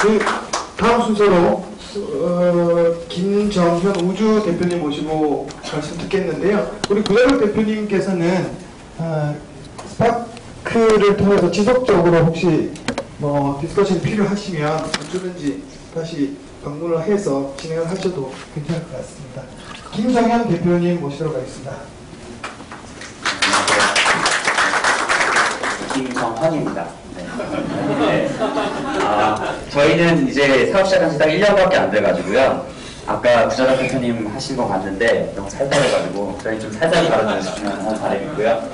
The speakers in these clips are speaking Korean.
그 다음 순서로 김정현 우주 대표님 모시고 말씀 듣겠는데요. 우리 구자력 대표님께서는 스파크를 통해서 지속적으로 혹시 뭐 디스커션이 필요하시면 언제든지 다시 방문을 해서 진행을 하셔도 괜찮을 것 같습니다. 김정현 대표님 모시도록 하겠습니다. 김정현입니다. 네. 저희는 이제 사업 시작한 지 딱 1년밖에 안 돼가지고요. 아까 구자력 대표님 하신 거 봤는데 너무 살살해가지고 저희 좀 살살 가르쳐주시면 하는 바람이고요.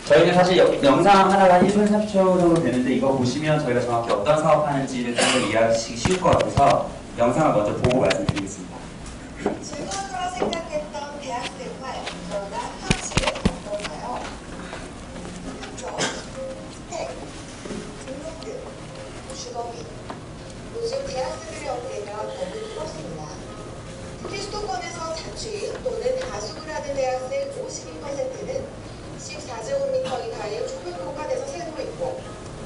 저희는 사실 영상 하나가 한 1분 30초 정도 되는데 이거 보시면 저희가 정확히 어떤 사업하는지를 좀 더 이해하시기 쉬울 것 같아서 영상을 먼저 보고 말씀드리겠습니다. 즐거운 거라 생각했던 대학 생활, 그러나 현실은 어떤가요? 학점, 스펙, 등록금, 주거비. 요즘 대학생들의 어깨가 너무 무겁습니다. 특히 수도권에서 자취 또는 가숙을 하는 대학생 52%는 14제곱미터 이하의 초급고가에서 살고 있고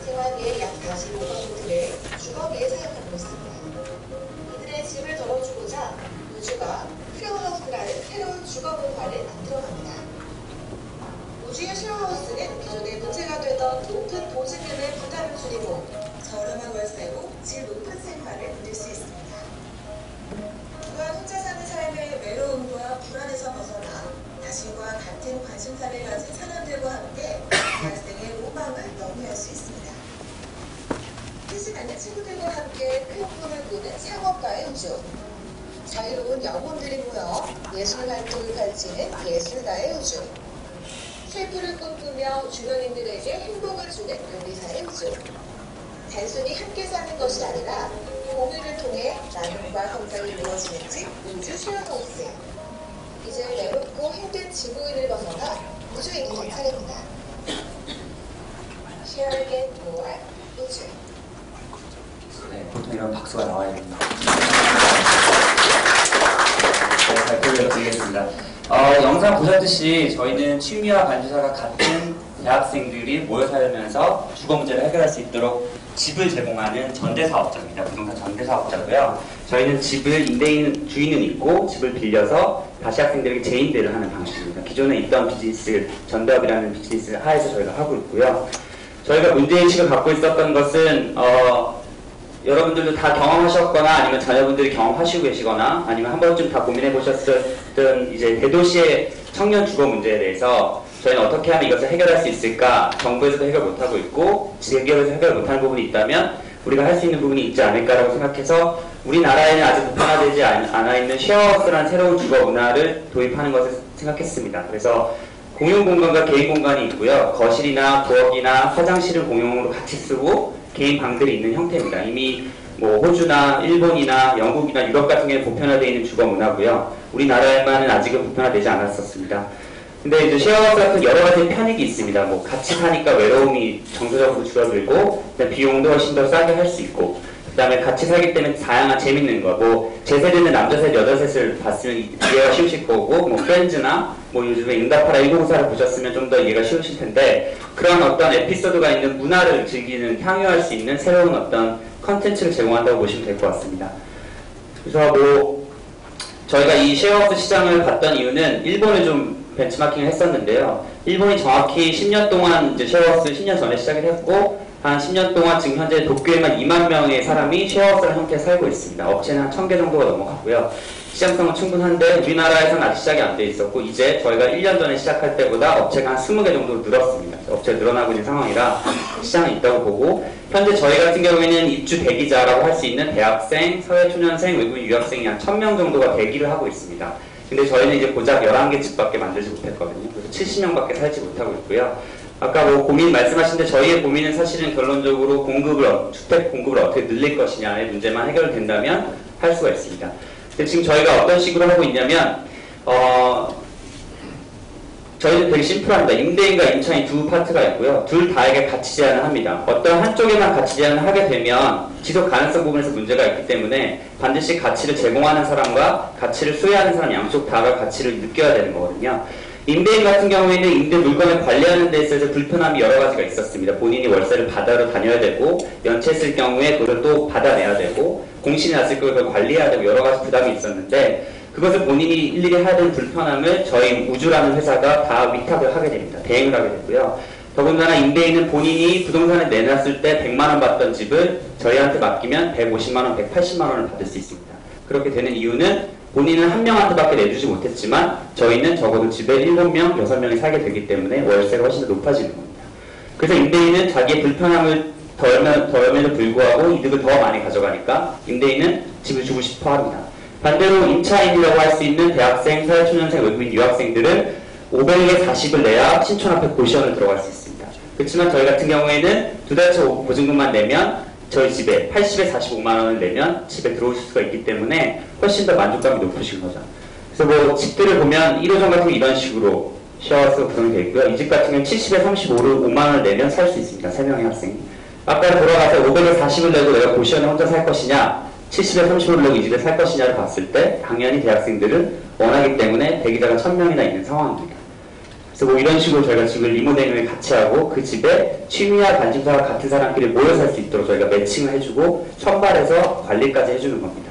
생활비의 약 45%를 주거비에 사용하고 있습니다. 이들의 집을 덜어주고자 우주가 쉐어하우스라는 새로운 주거 문화를 만들어갑니다. 우주의 쉐어하우스는 기존에 문제가 되던 높은 보증금의 부담을 줄이고 저렴한 월세로 질 높은 생활을 누릴 수 있습니다. 또한 혼자 사는 삶의 외로움과 불안에서 벗어나 자신과 같은 관심사를 가진 사람들과 함께 대학생의 로망을 영위할 수 있습니다. 뜻이 맞는 친구들과 함께 큰 꿈을 꾸는 상업가의 우주. 자유로운 영혼들이 모여 예술 활동을 펼치는 예술가의 우주. 셰프를 꿈꾸며 주변인들에게 행복을 주는 요리사의 우주. 단순히 함께 사는 것이 아니라 공유를 통해 나눔과 성장이 이루어지는 집 우주 쉐어하우스. 이제 외롭고 힘든 지구인을 벗어나 우주에 있는 차례입니다. Share Get More 우주. 네, 보통 이런 박수가 나와야 됩니다. 네, 발표를 드리겠습니다. 영상 보셨듯이 저희는 취미와 관심사가 같은 대학생들이 모여 살면서 주거 문제를 해결할 수 있도록 집을 제공하는 전대사업자입니다. 부동산 전대사업자고요. 저희는 집을 주인은 있고 집을 빌려서 다시 학생들에게 재임대를 하는 방식입니다. 기존에 있던 비즈니스, 전대업이라는 비즈니스 하에서 저희가 하고 있고요. 저희가 문제인식을 갖고 있었던 것은 여러분들도 다 경험하셨거나 아니면 자녀분들이 경험하시고 계시거나 아니면 한 번쯤 다 고민해 보셨던 이제 대도시의 청년 주거 문제에 대해서 저희는 어떻게 하면 이것을 해결할 수 있을까? 정부에서도 해결 못하고 있고 지역에서 해결 못하는 부분이 있다면 우리가 할 수 있는 부분이 있지 않을까라고 생각해서 우리나라에는 아직 보편화되지 않아 있는 쉐어하우스라는 새로운 주거 문화를 도입하는 것을 생각했습니다. 그래서 공용 공간과 개인 공간이 있고요. 거실이나 부엌이나 화장실을 공용으로 같이 쓰고 개인 방들이 있는 형태입니다. 이미 뭐 호주나 일본이나 영국이나 유럽 같은 경우에 보편화되어 있는 주거 문화고요. 우리나라에만은 아직은 보편화되지 않았었습니다. 근데 이제 쉐어하우스 같은 여러 가지 편익이 있습니다. 뭐 같이 사니까 외로움이 정서적으로 줄어들고 비용도 훨씬 더 싸게 할 수 있고 그 다음에 같이 살기 때문에 다양한 재밌는 거 뭐 제 세대는 남자 셋 여자 셋을 봤으면 이해가 쉬우실 거고 뭐 프렌즈나 뭐 요즘에 응답하라 1994를 보셨으면 좀 더 이해가 쉬우실 텐데 그런 어떤 에피소드가 있는 문화를 즐기는 향유할 수 있는 새로운 어떤 컨텐츠를 제공한다고 보시면 될 것 같습니다. 그래서 뭐 저희가 이 쉐어하우스 시장을 봤던 이유는 일본을 좀 벤치마킹을 했었는데요. 일본이 정확히 10년 동안 이제 쉐어하우스 10년 전에 시작을 했고 한 10년 동안 지금 현재 도쿄에만 2만 명의 사람이 쉐어하우스라는 형태에 살고 있습니다. 업체는 한 1000개 정도가 넘어갔고요. 시장성은 충분한데 우리나라에서는 아직 시작이 안 돼 있었고 이제 저희가 1년 전에 시작할 때보다 업체가 한 20개 정도로 늘었습니다. 업체가 늘어나고 있는 상황이라 시장은 있다고 보고 현재 저희 같은 경우에는 입주 대기자라고 할 수 있는 대학생, 사회초년생, 외국인 유학생이 한 1000명 정도가 대기를 하고 있습니다. 근데 저희는 이제 고작 11개 집밖에 만들지 못했거든요. 그래서 70명밖에 살지 못하고 있고요. 아까 뭐 고민 말씀하신데 저희의 고민은 사실은 결론적으로 주택 공급을 어떻게 늘릴 것이냐의 문제만 해결된다면 할 수가 있습니다. 근데 지금 저희가 어떤 식으로 하고 있냐면 저희는 되게 심플합니다. 임대인과 임차인 두 파트가 있고요. 둘 다에게 가치 제한을 합니다. 어떤 한쪽에만 가치 제한을 하게 되면 지속 가능성 부분에서 문제가 있기 때문에 반드시 가치를 제공하는 사람과 가치를 수혜하는 사람 양쪽 다가 가치를 느껴야 되는 거거든요. 임대인 같은 경우에는 임대 물건을 관리하는 데 있어서 불편함이 여러 가지가 있었습니다. 본인이 월세를 받아러 다녀야 되고, 연체했을 경우에 그걸 또 받아내야 되고, 공신이 났을 때 그걸 관리해야 되고, 여러 가지 부담이 있었는데, 그것을 본인이 일일이 해야 되는 불편함을 저희 우주라는 회사가 다 위탁을 하게 됩니다. 대행을 하게 되고요. 더군다나 임대인은 본인이 부동산을 내놨을 때 100만 원 받던 집을 저희한테 맡기면 150만 원, 180만 원을 받을 수 있습니다. 그렇게 되는 이유는 본인은 한 명한테밖에 내주지 못했지만 저희는 적어도 집에 7명, 6명이 살게 되기 때문에 월세가 훨씬 더 높아지는 겁니다. 그래서 임대인은 자기의 불편함을 덜면에도 불구하고 이득을 더 많이 가져가니까 임대인은 집을 주고 싶어 합니다. 반대로 임차인이라고 할 수 있는 대학생, 사회초년생, 외국인 유학생들은 500에 40을 내야 신촌 앞에 고시원을 들어갈 수 있습니다. 그렇지만 저희 같은 경우에는 2달치 보증금만 내면 저희 집에 80에 45만 원을 내면 집에 들어오실 수가 있기 때문에 훨씬 더 만족감이 높으신 거죠. 그래서 뭐 집들을 보면 1호점 같은 게 이런 식으로 쉐어하우스가 구성이 되어 있고요. 이 집 같은 경우는 70에 35를 5만 원을 내면 살 수 있습니다. 3명의 학생이. 아까 돌아가서 500에 40을 내고 내가 고시원에 혼자 살 것이냐, 70에 35를 내고 이 집에 살 것이냐를 봤을 때 당연히 대학생들은 원하기 때문에 대기자가 1000명이나 있는 상황입니다. 그래서 뭐 이런 식으로 저희가 집을 리모델링을 같이 하고 그 집에 취미와 관심사가 같은 사람끼리 모여 살 수 있도록 저희가 매칭을 해주고 선발해서 관리까지 해주는 겁니다.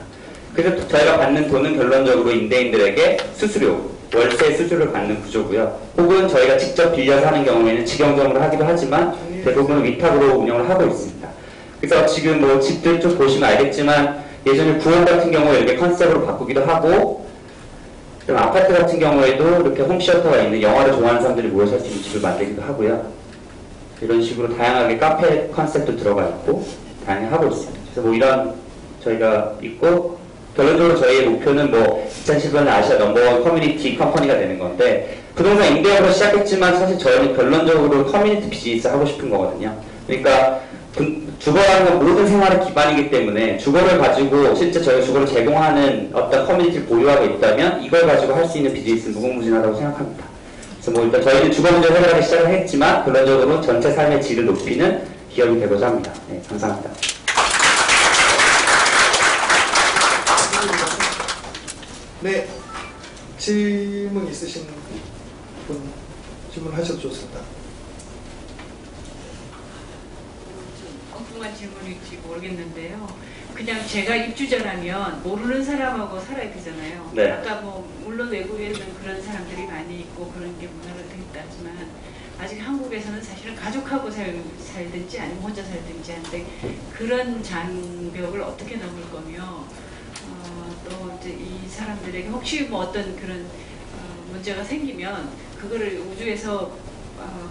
그래서 저희가 받는 돈은 결론적으로 임대인들에게 수수료, 월세 수수료를 받는 구조고요. 혹은 저희가 직접 빌려서 하는 경우에는 직영점으로 하기도 하지만 대부분 위탁으로 운영을 하고 있습니다. 그래서 지금 뭐 집들 좀 보시면 알겠지만 예전에 구원 같은 경우에 이렇게 컨셉으로 바꾸기도 하고 좀 아파트 같은 경우에도 이렇게 홈시어터가 있는 영화를 좋아하는 사람들이 모여 살 수 있는 집을 만들기도 하고요. 이런 식으로 다양하게 카페 컨셉도 들어가 있고 다양하게 하고 있습니다. 그래서 뭐 이런 저희가 있고 결론적으로 저희의 목표는 뭐 2015년 아시아 넘버원 커뮤니티 컴퍼니가 되는 건데 부동산 임대업으로 시작했지만 사실 저희는 결론적으로 커뮤니티 비즈니스 하고 싶은 거거든요. 그러니까 주거라는 건 모든 생활의 기반이기 때문에 주거를 가지고 실제 저희가 주거를 제공하는 어떤 커뮤니티를 보유하고 있다면 이걸 가지고 할 수 있는 비즈니스는 무궁무진하다고 생각합니다. 그래서 뭐 일단 저희는 주거 문제를 해결하기 시작을 했지만 결론적으로 전체 삶의 질을 높이는 기업이 되고자 합니다. 네, 감사합니다. 네, 질문 있으신 분 질문하셔도 좋습니다. 엉뚱한 질문일지 모르겠는데요. 그냥 제가 입주자라면 모르는 사람하고 살아야 되잖아요. 네. 아까 뭐 물론 외국에는 그런 사람들이 많이 있고 그런 게 문화가 되겠다지만 아직 한국에서는 사실은 가족하고 살든지 아니면 혼자 살든지 하는데 그런 장벽을 어떻게 넘을 거며 또 이제 이 사람들에게 혹시 뭐 어떤 그런 문제가 생기면 그거를 우주에서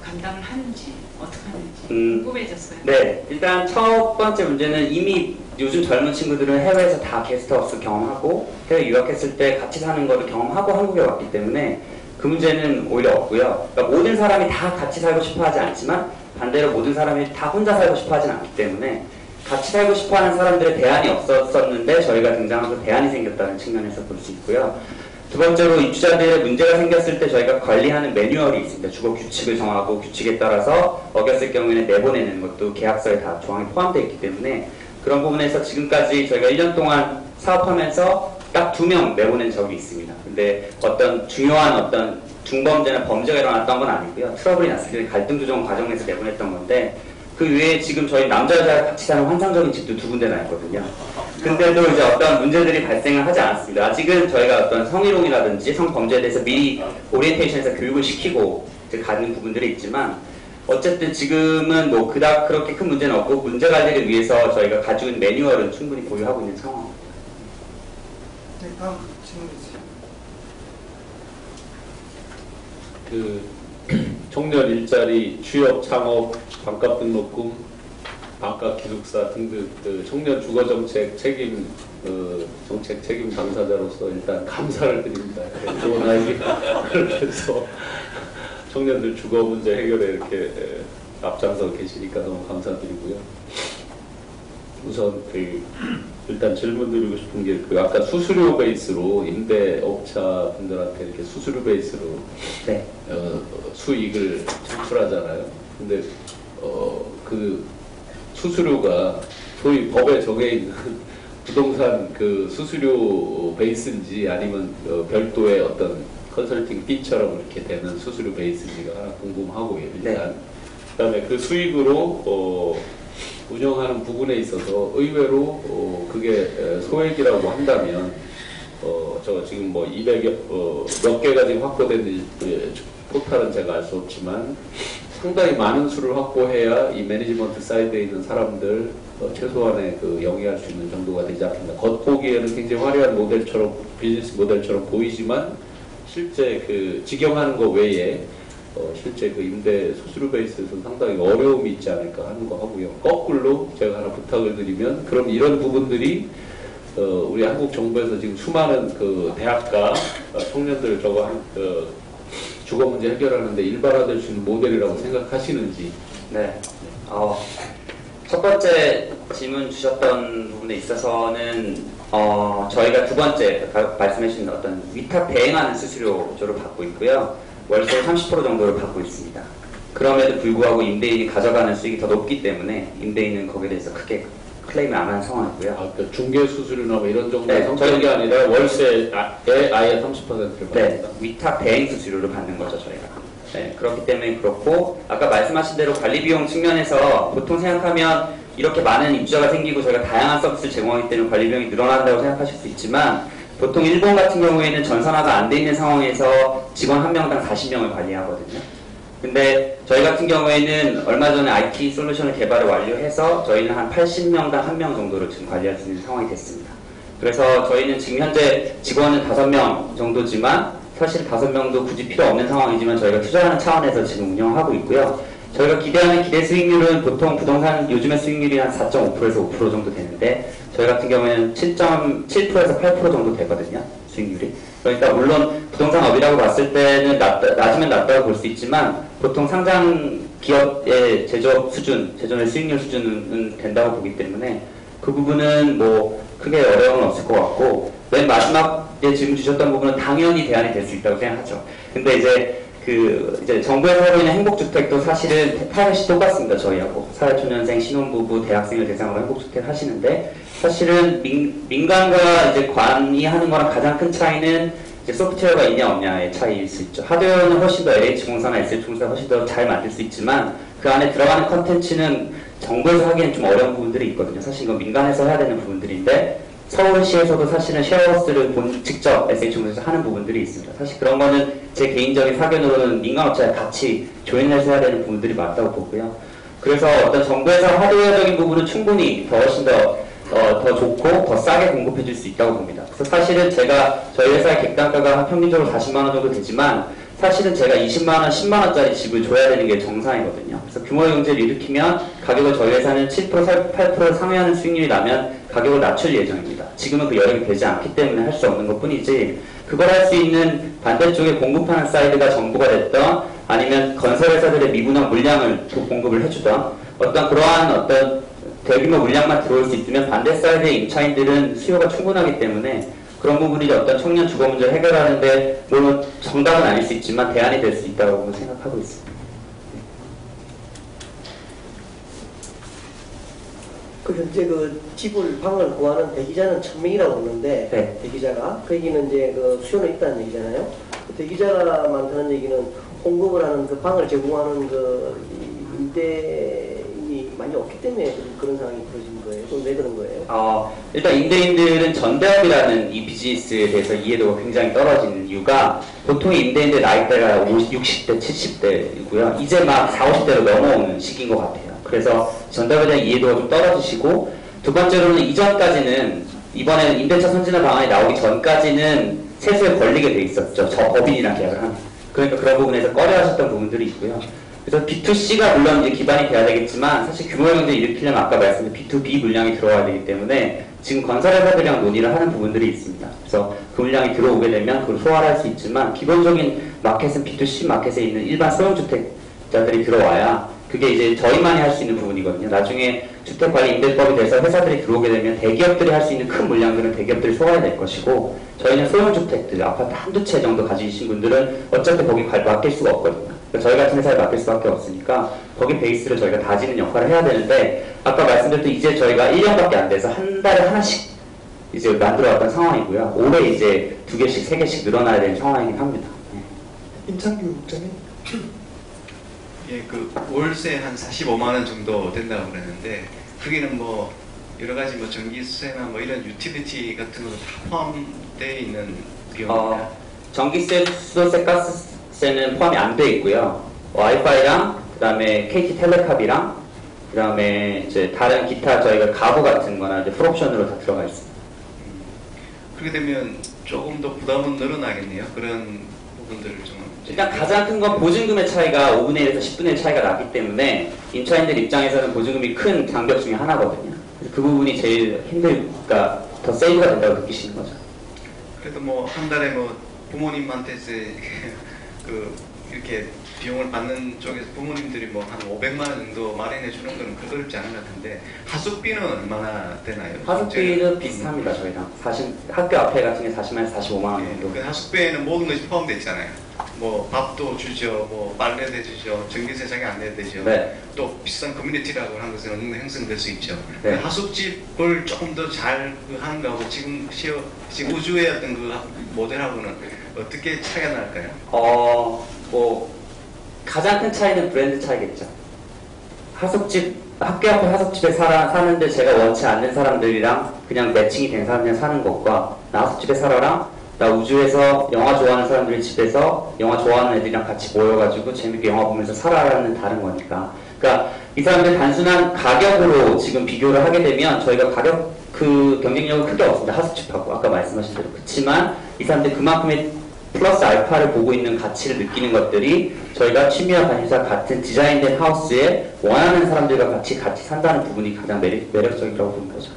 감당을 하는지 어떻게 하는지 궁금해졌어요. 네, 일단 첫 번째 문제는 이미 요즘 젊은 친구들은 해외에서 다 게스트하우스 경험하고 해외 유학했을 때 같이 사는 거를 경험하고 한국에 왔기 때문에 그 문제는 오히려 없고요. 그러니까 모든 사람이 다 같이 살고 싶어 하지 않지만 반대로 모든 사람이 다 혼자 살고 싶어 하진 않기 때문에 같이 살고 싶어 하는 사람들의 대안이 없었는데 저희가 등장하면서 대안이 생겼다는 측면에서 볼 수 있고요. 두 번째로 입주자들의 문제가 생겼을 때 저희가 관리하는 매뉴얼이 있습니다. 주거 규칙을 정하고 규칙에 따라서 어겼을 경우에는 내보내는 것도 계약서에 다 조항이 포함되어 있기 때문에 그런 부분에서 지금까지 저희가 1년 동안 사업하면서 딱 2명 내보낸 적이 있습니다. 근데 어떤 중요한 어떤 중범죄나 범죄가 일어났던 건 아니고요. 트러블이 났을 때 갈등 조정 과정에서 내보냈던 건데 그 외에 지금 저희 남자 여자가 같이 사는 환상적인 집도 2군데나 있거든요. 근데도 이제 어떤 문제들이 발생을 하지 않았습니다. 아직은 저희가 어떤 성희롱이라든지 성범죄에 대해서 미리 오리엔테이션에서 교육을 시키고 이제 가는 부분들이 있지만 어쨌든 지금은 뭐 그닥 그렇게 큰 문제는 없고 문제 관리를 위해서 저희가 가지고 있는 매뉴얼은 충분히 보유하고 있는 상황입니다. 네, 다음 질문 있으세요? 청년 일자리, 취업, 창업, 반값 등록금, 반값 기숙사 등등 청년 주거 정책 책임 정책 책임 당사자로서 일단 감사를 드립니다. 좋은 아이디어를 해서 청년들 주거 문제 해결에 이렇게 앞장서 계시니까 너무 감사드리고요. 우선 일단 질문 드리고 싶은 게 아까 수수료 베이스로 임대업자 분들한테 이렇게 수수료 베이스로 네. 수익을 창출하잖아요. 근데 그 수수료가 소위 법에 정해 있는 부동산 그 수수료 베이스인지 아니면 별도의 어떤 컨설팅 피처럼 이렇게 되는 수수료 베이스인지가 하나 궁금하고요. 일단 네. 그다음에 그 수익으로 운영하는 부분에 있어서 의외로 그게 소액이라고 한다면 저 지금 뭐 200여 몇 개가 지금 확보된 포탈은 제가 알 수 없지만 상당히 많은 수를 확보해야 이 매니지먼트 사이드에 있는 사람들 최소한의 그 영위할 수 있는 정도가 되지 않겠나. 겉보기에는 굉장히 화려한 모델처럼 비즈니스 모델처럼 보이지만 실제 그 직영하는 거 외에 실제 그 임대 수수료 베이스에서 상당히 어려움이 있지 않을까 하는 거 하고요. 거꾸로 제가 하나 부탁을 드리면 그럼 이런 부분들이 우리 한국 정부에서 지금 수많은 그 대학가 청년들 저거 주거 문제 해결하는데 일반화될 수 있는 모델이라고 생각하시는지. 네. 첫 번째 질문 주셨던 부분에 있어서는 저희가 두 번째 말씀해 주신 어떤 위탁 배행하는 수수료를 받고 있고요. 월세 30% 정도를 받고 있습니다. 그럼에도 불구하고 임대인이 가져가는 수익이 더 높기 때문에 임대인은 거기에 대해서 크게 클레임을 안 하는 상황이고요. 그러니까 중개 수수료나 뭐 이런 정도의 네, 성격이 아니라 월세에 아예 30%를 네, 받는다. 위탁 배행 수수료를 받는 거죠, 저희가. 네, 그렇기 때문에 그렇고, 아까 말씀하신 대로 관리 비용 측면에서 보통 생각하면 이렇게 많은 입주자가 생기고 저희가 다양한 서비스를 제공하기 때문에 관리 비용이 늘어난다고 생각하실 수 있지만, 보통 일본 같은 경우에는 전산화가 안 돼 있는 상황에서 직원 한 명당 40명을 관리하거든요. 근데 저희 같은 경우에는 얼마 전에 IT 솔루션을 개발을 완료해서 저희는 한 80명당 1명 정도를 지금 관리할 수 있는 상황이 됐습니다. 그래서 저희는 지금 현재 직원은 5명 정도지만 사실 5명도 굳이 필요 없는 상황이지만 저희가 투자하는 차원에서 지금 운영하고 있고요. 저희가 기대하는 기대 수익률은 보통 부동산 요즘의 수익률이 한 4.5%에서 5% 정도 되는데 저희 같은 경우에는 7.7%에서 8% 정도 되거든요. 수익률이. 그러니까 물론 부동산업이라고 봤을 때는 낮으면 낮다고 볼 수 있지만 보통 상장 기업의 제조업의 수익률 수준은 된다고 보기 때문에 그 부분은 뭐 크게 어려움은 없을 것 같고 맨 마지막에 질문 주셨던 부분은 당연히 대안이 될 수 있다고 생각하죠. 근데 이제 정부에서 하고 있는 행복주택도 사실은 타겟이 똑같습니다. 저희하고 사회초년생, 신혼부부, 대학생을 대상으로 행복주택 하시는데 사실은 민간과 이제 관이 하는 거랑 가장 큰 차이는 이제 소프트웨어가 있냐 없냐의 차이일 수 있죠. 하드웨어는 훨씬 더 LH공사나 SH공사가 훨씬 더 잘 만들 수 있지만 그 안에 들어가는 컨텐츠는 정부에서 하기에는 좀 어려운 부분들이 있거든요. 사실 이건 민간에서 해야 되는 부분들인데 서울시에서도 사실은 쉐어하우스를 직접 SH공사에서 하는 부분들이 있습니다. 사실 그런 거는 제 개인적인 사견으로는 민간업자에 같이 조인해서 해야 되는 부분들이 맞다고 보고요. 그래서 어떤 정부에서 하드웨어적인 부분은 충분히 훨씬 더 좋고 더 싸게 공급해 줄 수 있다고 봅니다. 그래서 사실은 저희 회사의 객단가가 평균적으로 40만원 정도 되지만 사실은 제가 20만원, 10만원짜리 집을 줘야 되는 게 정상이거든요. 그래서 규모의 경제를 일으키면 가격을 저희 회사는 7%, 8% 상회하는 수익률이 나면 가격을 낮출 예정입니다. 지금은 그 여력이 되지 않기 때문에 할 수 없는 것 뿐이지 그걸 할 수 있는 반대쪽에 공급하는 사이드가 정부가 됐던 아니면 건설회사들의 미분양 물량을 공급을 해주던 그러한 대규모 물량만 들어올 수 있으면 반대 사이드의 임차인들은 수요가 충분하기 때문에 그런 부분이 어떤 청년 주거 문제를 해결하는데 물론 정답은 아닐 수 있지만 대안이 될 수 있다고 생각하고 있습니다. 현재 방을 구하는 대기자는 1000명이라고 하는데 네. 대기자가 그 얘기는 이제 수요는 있다는 얘기잖아요. 대기자가 많다는 얘기는 공급을 하는 방을 제공하는 임대인이 많이 없기 때문에 그런 상황이 벌어진 거예요. 그럼 왜 그런 거예요? 일단 임대인들은 전대업이라는 이 비즈니스에 대해서 이해도가 굉장히 떨어지는 이유가 보통 임대인들 나이대가 60대, 70대이고요. 이제 막 40, 50대로 넘어오는 시기인 것 같아요. 그래서 전대업에 대한 이해도가 좀 떨어지시고 두 번째로는 이전까지는 이번에는 임대차 선진화 방안이 나오기 전까지는 세수에 걸리게 돼 있었죠. 저 법인이랑 계약을 하면. 그러니까 그런 부분에서 꺼려하셨던 부분들이 있고요. 그래서 B2C가 물론 이제 기반이 돼야 되겠지만 사실 규모의 경제를 일으키려면 아까 말씀드린 B2B 물량이 들어와야 되기 때문에 지금 건설회사들이랑 논의를 하는 부분들이 있습니다. 그래서 그 물량이 들어오게 되면 그걸 소화할 수 있지만 기본적인 마켓은 B2C 마켓에 있는 일반 소형주택자들이 들어와야 그게 이제 저희만이 할 수 있는 부분이거든요. 나중에 주택관리임대법이 돼서 회사들이 들어오게 되면 대기업들이 할 수 있는 큰 물량들은 대기업들이 소화해야 될 것이고 저희는 소형주택들, 아파트 한두 채 정도 가지신 분들은 어차피 거기 맡길 수가 없거든요. 그러니까 저희 같은 회사에 맡길 수밖에 없으니까 거기 베이스를 저희가 다지는 역할을 해야 되는데 아까 말씀드렸듯이 이제 저희가 1년밖에 안 돼서 한 달에 하나씩 이제 만들어왔던 상황이고요. 올해 이제 2개씩, 3개씩 늘어나야 되는 상황이긴 합니다. 임창규 국장님. 예, 그 월세 한 45만 원 정도 된다고 그러는데 거기는 뭐 여러 가지 뭐 전기세나 뭐 이런 유틸리티 같은 거 다 포함되어 있는 비용입니다. 전기세, 수도세, 가스세는 포함이 안 돼 있고요. 와이파이랑 그다음에 KT텔레캅이랑 그다음에 이제 다른 기타 저희가 가구 같은 거나 이제 풀옵션으로 다 들어가 있습니다. 그렇게 되면 조금 더 부담은 늘어나겠네요. 그런 부분들을 좀 일단 가장 큰 건 보증금의 차이가 5분의 1에서 10분의 1 차이가 나기 때문에 임차인들 입장에서는 보증금이 큰 장벽 중에 하나거든요. 그래서 그 부분이 제일 힘들까 더 세이브가 된다고 느끼시는 거죠. 그래도 뭐 한 달에 뭐 부모님한테 그 이렇게 비용을 받는 쪽에서 부모님들이 뭐 한 500만 원 정도 마련해 주는 건 그렇게 어렵지 않은 것 같은데 하숙비는 얼마나 되나요? 하숙비는 비슷합니다. 저희랑 학교 앞에 같은 게 40만에서 45만 원 정도. 그 하숙비에는 모든 것이 포함되어 있잖아요. 뭐 밥도 주죠, 뭐 빨래도 해주죠, 전기세 자기 안 내도 되죠. 네. 또 비싼 커뮤니티라고 하는 것은 어느 정도 형성될 수 있죠. 네. 하숙집을 조금 더 잘 하는 거하고 지금 우주의 어떤 그 모델하고는 어떻게 차이가 날까요? 뭐 가장 큰 차이는 브랜드 차이겠죠. 학교 앞에 하숙집에 사는데 제가 원치 않는 사람들이랑 그냥 매칭이 된 사람이랑 사는 것과 나 하숙집에 살아랑 나 우주에서 영화 좋아하는 사람들이 집에서 영화 좋아하는 애들이랑 같이 모여가지고 재밌게 영화 보면서 살아라는 다른 거니까. 그러니까 이 사람들 단순한 가격으로 지금 비교를 하게 되면 저희가 가격 그 경쟁력은 크게 없습니다. 하숙집하고 아까 말씀하신 대로. 그렇지만 이 사람들 그만큼의 플러스 알파를 보고 있는 가치를 느끼는 것들이 저희가 취미와 관심사 같은 디자인된 하우스에 원하는 사람들과 같이 산다는 부분이 가장 매력적이라고 보는 거죠.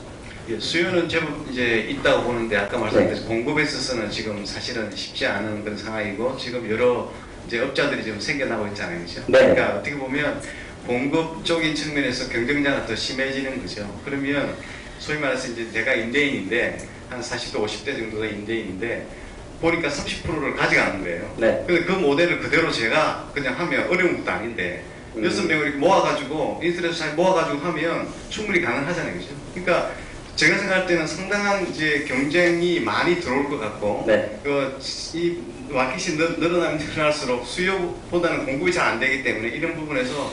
예, 수요는 제법 이제 있다고 보는데 아까 말씀드린 공급에 있어서는 지금 사실은 쉽지 않은 그런 상황이고 지금 여러 이제 업자들이 좀 생겨나고 있잖아요, 그렇죠? 네. 그러니까 어떻게 보면 공급적인 측면에서 경쟁자가 더 심해지는 거죠. 그러면 소위 말해서 이제 제가 임대인인데 한 40대 50대 정도가 임대인인데 보니까 30%를 가져가는 거예요. 네. 근데 그 모델을 그대로 제가 그냥 하면 어려운 것도 아닌데 6명을 이렇게 모아가지고 인터넷 잘 모아가지고 하면 충분히 가능하잖아요, 그죠? 그러니까 제가 생각할 때는 상당한 이제 경쟁이 많이 들어올 것 같고, 네. 이 마켓이 늘어날수록 수요보다는 공급이 잘 안 되기 때문에 이런 부분에서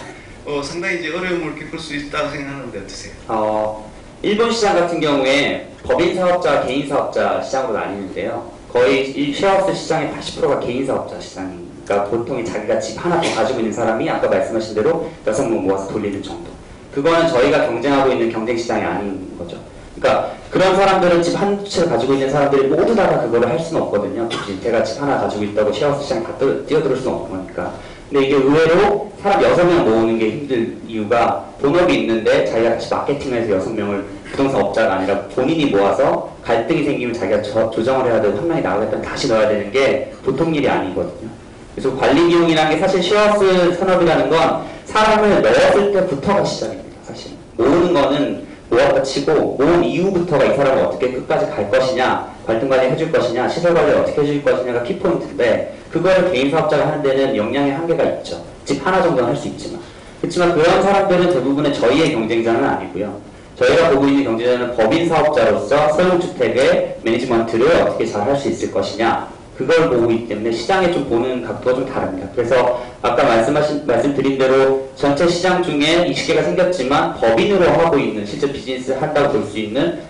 상당히 이제 어려움을 겪을 수 있다고 생각하는데 어떠세요? 일본 시장 같은 경우에 법인 사업자, 개인 사업자 시장으로 나뉘는데요. 거의 이 쉐어하우스 시장의 80%가 개인 사업자 시장이니까 보통이 자기가 집 하나 더 가지고 있는 사람이 아까 말씀하신 대로 6명 모아서 돌리는 정도. 그거는 저희가 경쟁하고 있는 경쟁 시장이 아닌 거죠. 그러니까 그런 사람들은 집 한 채를 가지고 있는 사람들이 모두 다 그거를 할 수는 없거든요. 제가 집 하나 가지고 있다고 쉐어하우스 시장에 다 뛰어들 수는 없는 거니까. 근데 이게 의외로 사람 6명 모으는 게 힘든 이유가 본업이 있는데 자기가 같이 마케팅해서 6명을 부동산 업자가 아니라 본인이 모아서 갈등이 생기면 자기가 조정을 해야 되고 한 명이 나가겠다면 다시 넣어야 되는 게 보통 일이 아니거든요. 그래서 관리 비용이라는 게 사실 쉐어하우스 산업이라는 건 사람을 넣었을 때부터가 시작입니다. 사실 모으는 거는 모았다 치고 모은 이후부터가 이 사람을 어떻게 끝까지 갈 것이냐, 갈등 관리 해줄 것이냐, 시설 관리를 어떻게 해줄 것이냐가 키포인트인데 그거를 개인 사업자가 하는 데는 역량의 한계가 있죠. 집 하나 정도는 할 수 있지만. 그렇지만 그런 사람들은 대부분은 저희의 경쟁자는 아니고요. 저희가 보고 있는 경쟁자는 법인 사업자로서 소형주택의 매니지먼트를 어떻게 잘 할 수 있을 것이냐, 그걸 보고 있기 때문에 시장에 좀 보는 각도가 좀 다릅니다. 그래서 아까 말씀드린 대로 전체 시장 중에 20개가 생겼지만 법인으로 하고 있는 실제 비즈니스 한다고 볼 수 있는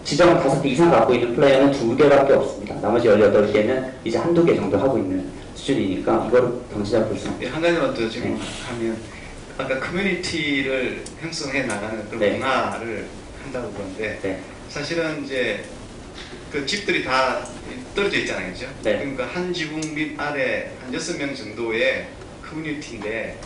지점을 5개 이상 갖고 있는 플레이어는 2개밖에 없습니다. 나머지 18개는 이제 한두 개 정도 하고 있는 수준이니까 이거를 경쟁자 볼 수 없습니다. 한 가지만 더 지금 하면 아까 커뮤니티를 형성해 나가는 그런 네. 문화를 한다고 그러는데 네. 사실은 이제 그 집들이 다 떨어져 있잖아요, 그죠? 네. 그러니까 한 지붕 밑 아래 한 6명 정도의 커뮤니티인데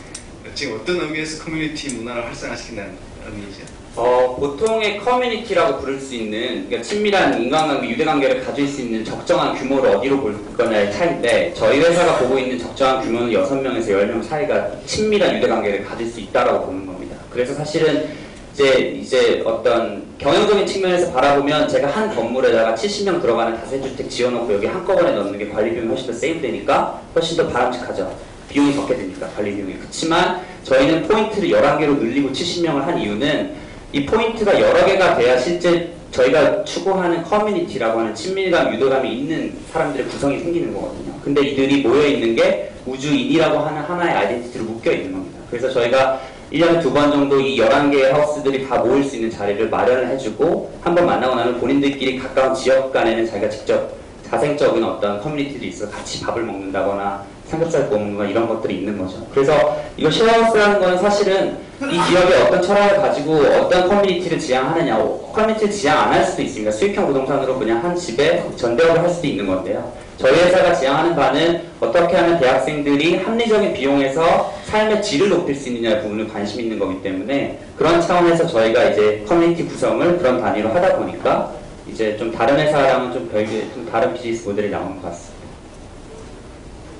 지금 어떤 의미에서 커뮤니티 문화를 활성화시킨다는 의미죠? 보통의 커뮤니티라고 부를 수 있는, 그러니까 친밀한 인간관계, 유대관계를 가질 수 있는 적정한 규모를 어디로 볼 거냐의 차이인데 저희 회사가 보고 있는 적정한 규모는 6명에서 10명 사이가 친밀한 유대관계를 가질 수 있다라고 보는 겁니다. 그래서 사실은 이제 어떤 경영적인 측면에서 바라보면 제가 한 건물에다가 70명 들어가는 다세주택 지어놓고 여기 한꺼번에 넣는 게 관리 비용이 훨씬 더 세이브되니까 훨씬 더 바람직하죠. 비용이 적게 되니까 관리 비용이. 그렇지만 저희는 포인트를 11개로 늘리고 70명을 한 이유는 이 포인트가 여러 개가 돼야 실제 저희가 추구하는 커뮤니티라고 하는 친밀감, 유대감이 있는 사람들의 구성이 생기는 거거든요. 근데 이들이 모여있는 게 우주인이라고 하는 하나의 아이덴티티로 묶여있는 겁니다. 그래서 저희가 1년에 2번 정도 이 11개의 하우스들이 다 모일 수 있는 자리를 마련을 해주고 한번 만나고 나면 본인들끼리 가까운 지역 간에는 자기가 직접 자생적인 어떤 커뮤니티들이 있어서 같이 밥을 먹는다거나 삼겹살 구워 먹는다거나 이런 것들이 있는 거죠. 그래서 이거 쉐어하우스라는 건 사실은 이 지역에 어떤 철학을 가지고 어떤 커뮤니티를 지향하느냐, 커뮤니티를 지향 안 할 수도 있습니다. 수익형 부동산으로 그냥 한 집에 전대업을 할 수도 있는 건데요. 저희 회사가 지향하는 바는 어떻게 하면 대학생들이 합리적인 비용에서 삶의 질을 높일 수 있느냐의 부분을 관심 있는 거기 때문에 그런 차원에서 저희가 이제 커뮤니티 구성을 그런 단위로 하다 보니까 이제 좀 다른 회사랑은 좀 별개, 좀 다른 비즈니스 모델이 나오는 것 같습니다.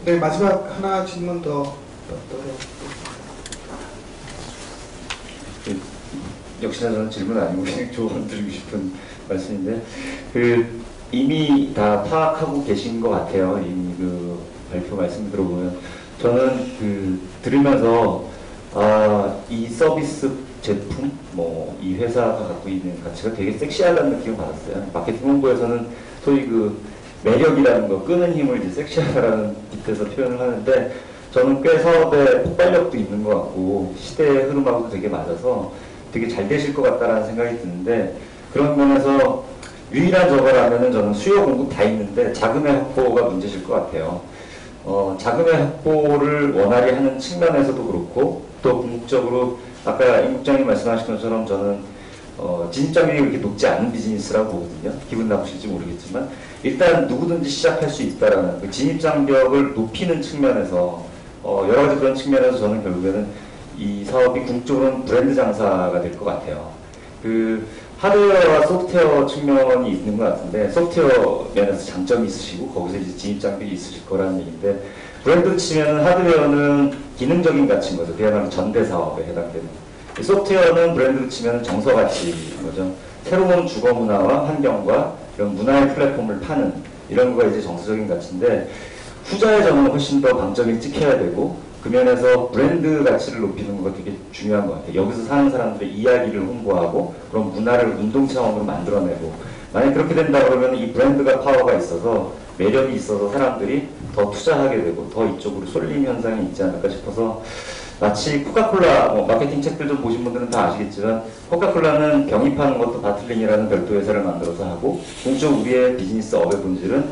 네, 마지막 하나 질문 더. 역시나 저는 질문 아니고 그냥 조언 드리고 싶은 말씀인데, 이미 다 파악하고 계신 것 같아요. 이미 발표 말씀 들어보면. 저는 들으면서, 이 서비스 제품, 이 회사가 갖고 있는 가치가 되게 섹시하다는 느낌을 받았어요. 마케팅 홍보에서는 소위 매력이라는 거, 끄는 힘을 이제 섹시하다라는 뜻에서 표현을 하는데, 저는 꽤 사업에 폭발력도 있는 것 같고, 시대의 흐름하고도 되게 맞아서 되게 잘 되실 것 같다라는 생각이 드는데, 그런 면에서 유일한 저거라면은 저는 수요 공급 다 있는데 자금의 확보가 문제실 것 같아요. 자금의 확보를 원활히 하는 측면에서도 그렇고, 또 궁극적으로 아까 임 국장님 말씀하신 것처럼 저는 진입장벽이 그렇게 높지 않은 비즈니스라고 보거든요. 기분 나쁘실지 모르겠지만 일단 누구든지 시작할 수 있다라는 그 진입장벽을 높이는 측면에서 여러 가지 그런 측면에서 저는 결국에는 이 사업이 궁극적으로는 브랜드 장사가 될 것 같아요. 하드웨어와 소프트웨어 측면이 있는 것 같은데, 소프트웨어 면에서 장점이 있으시고 거기서 이제 진입장벽이 있으실 거라는 얘기인데, 브랜드 치면은 하드웨어는 기능적인 가치인 거죠. 그야말로 전대 사업에 해당되는. 소프트웨어는 브랜드로 치면 정서 가치인 거죠. 새로운 주거 문화와 환경과 이런 문화의 플랫폼을 파는 이런 거가 이제 정서적인 가치인데, 후자의 점은 훨씬 더 방점이 찍혀야 되고, 그 면에서 브랜드 가치를 높이는 거가 되게 중요한 것 같아요. 여기서 사는 사람들의 이야기를 홍보하고 그런 문화를 운동 차원으로 만들어내고, 만약 그렇게 된다 그러면 이 브랜드가 파워가 있어서 매력이 있어서 사람들이 더 투자하게 되고 더 이쪽으로 쏠림 현상이 있지 않을까 싶어서, 마치 코카콜라 마케팅 책들 좀 보신 분들은 다 아시겠지만 코카콜라는 병입하는 것도 바틀링이라는 별도 회사를 만들어서 하고, 궁극적으로 우리의 비즈니스 업의 본질은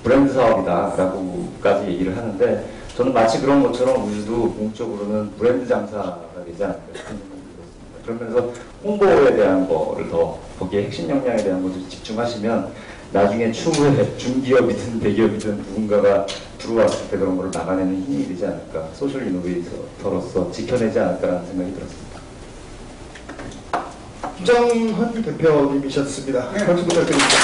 브랜드 사업이다라고까지 얘기를 하는데, 저는 마치 그런 것처럼 우주도 궁극적으로는 브랜드 장사가 되지 않을까 싶은 생각이 들었습니다. 그러면서 홍보에 대한 거를 더, 거기에 핵심 역량에 대한 것을 집중하시면 나중에 추후에 중기업이든 대기업이든 누군가가 들어왔을 때 그런 걸 막아내는 힘이 되지 않을까, 소셜 이노베이터로서 지켜내지 않을까라는 생각이 들었습니다. 김정헌 대표님이셨습니다. 박수 부탁드립니다.